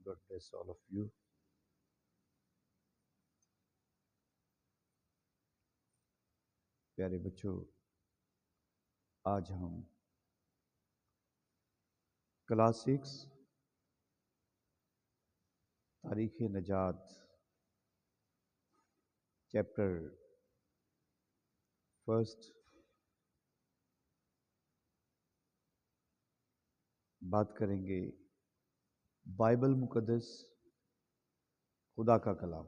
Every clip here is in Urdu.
God bless all of you. پیارے بچوں، آج ہم کلاس 6 تاریخ نجات چیپٹر فرسٹ بات کریں گے۔ بائبل مقدس خدا کا کلام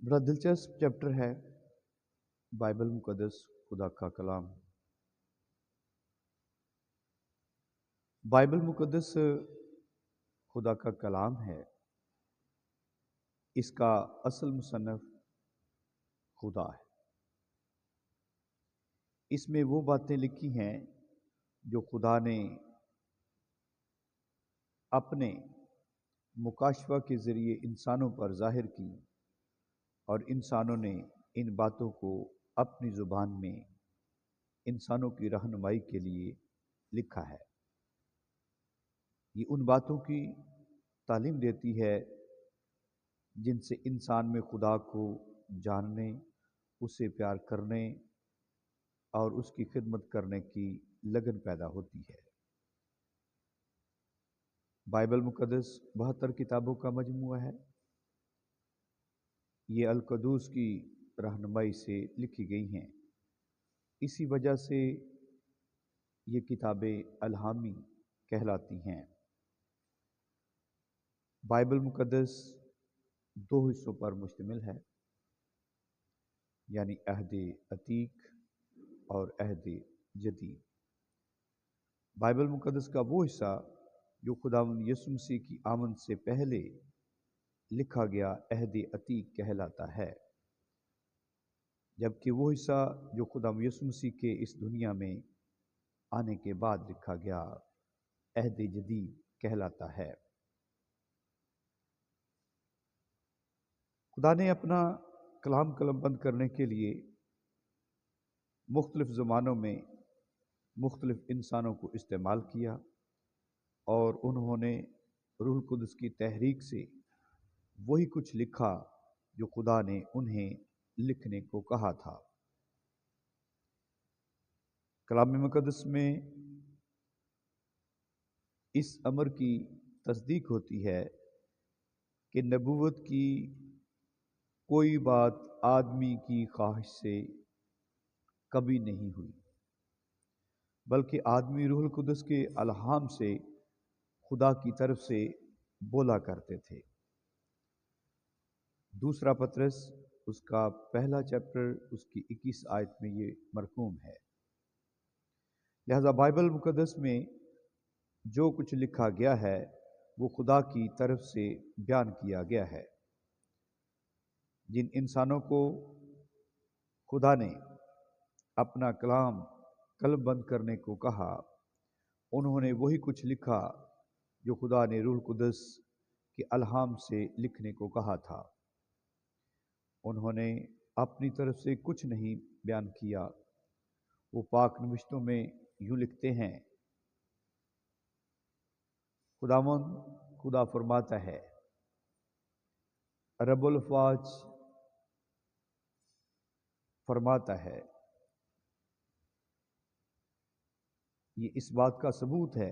بڑا دلچسپ چیپٹر ہے۔ بائبل مقدس خدا کا کلام، بائبل مقدس خدا کا کلام ہے۔ اس کا اصل مصنف خدا ہے۔ اس میں وہ باتیں لکھی ہیں جو خدا نے اپنے مکاشفہ کے ذریعے انسانوں پر ظاہر کی، اور انسانوں نے ان باتوں کو اپنی زبان میں انسانوں کی رہنمائی کے لیے لکھا ہے۔ یہ ان باتوں کی تعلیم دیتی ہے جن سے انسان میں خدا کو جاننے، اسے پیار کرنے اور اس کی خدمت کرنے کی لگن پیدا ہوتی ہے۔ بائبل مقدس 72 کتابوں کا مجموعہ ہے۔ یہ القدوس کی رہنمائی سے لکھی گئی ہیں۔ اسی وجہ سے یہ کتابیں الہامی کہلاتی ہیں۔ بائبل مقدس 2 حصوں پر مشتمل ہے، یعنی عہد عتیق اور عہد جدید۔ بائبل مقدس کا وہ حصہ جو خداوند یسوع مسیح کی آمد سے پہلے لکھا گیا عہد عتیق کہلاتا ہے، جبکہ وہ حصہ جو خداوند یسوع مسیح کے اس دنیا میں آنے کے بعد لکھا گیا عہد جدید کہلاتا ہے۔ خدا نے اپنا کلام قلم بند کرنے کے لیے مختلف زمانوں میں مختلف انسانوں کو استعمال کیا، اور انہوں نے روح القدس کی تحریک سے وہی کچھ لکھا جو خدا نے انہیں لکھنے کو کہا تھا۔ کلام مقدس میں اس امر کی تصدیق ہوتی ہے کہ نبوت کی کوئی بات آدمی کی خواہش سے کبھی نہیں ہوئی، بلکہ آدمی روح القدس کے الہام سے خدا کی طرف سے بولا کرتے تھے۔ دوسرا پطرس اس کا پہلا چیپٹر اس کی 21 آیت میں یہ مرقوم ہے۔ لہذا بائبل مقدس میں جو کچھ لکھا گیا ہے وہ خدا کی طرف سے بیان کیا گیا ہے۔ جن انسانوں کو خدا نے اپنا کلام قلم بند کرنے کو کہا، انہوں نے وہی کچھ لکھا جو خدا نے روح القدس کے الہام سے لکھنے کو کہا تھا۔ انہوں نے اپنی طرف سے کچھ نہیں بیان کیا۔ وہ پاک نوشتوں میں یوں لکھتے ہیں، خداوند خدا فرماتا ہے، رب الافواج فرماتا ہے۔ یہ اس بات کا ثبوت ہے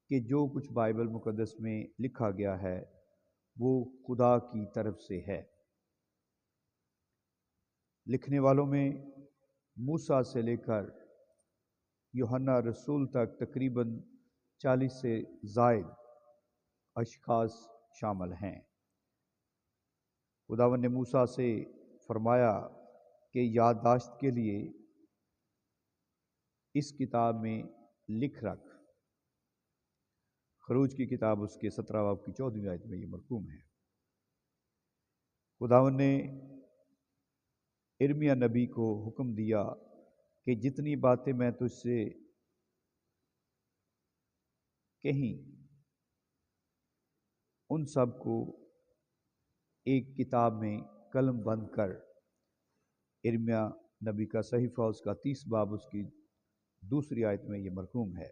کہ جو کچھ بائبل مقدس میں لکھا گیا ہے وہ خدا کی طرف سے ہے۔ لکھنے والوں میں موسیٰ سے لے کر یوحنا رسول تک تقریباً 40 سے زائد اشخاص شامل ہیں۔ خداوند نے موسیٰ سے فرمایا کہ یادداشت کے لیے اس کتاب میں لکھ رکھ۔ خروج کی کتاب اس کے 17 باب کی 14ویں آیت میں یہ مرقوم ہے۔ خداوند نے ارمیا نبی کو حکم دیا کہ جتنی باتیں میں تجھ سے کہیں ان سب کو ایک کتاب میں قلم بند کر۔ ارمیا نبی کا صحیفہ اس کا 30 باب اس کی 2 آیت میں یہ مرقوم ہے۔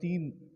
3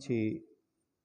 6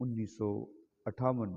1958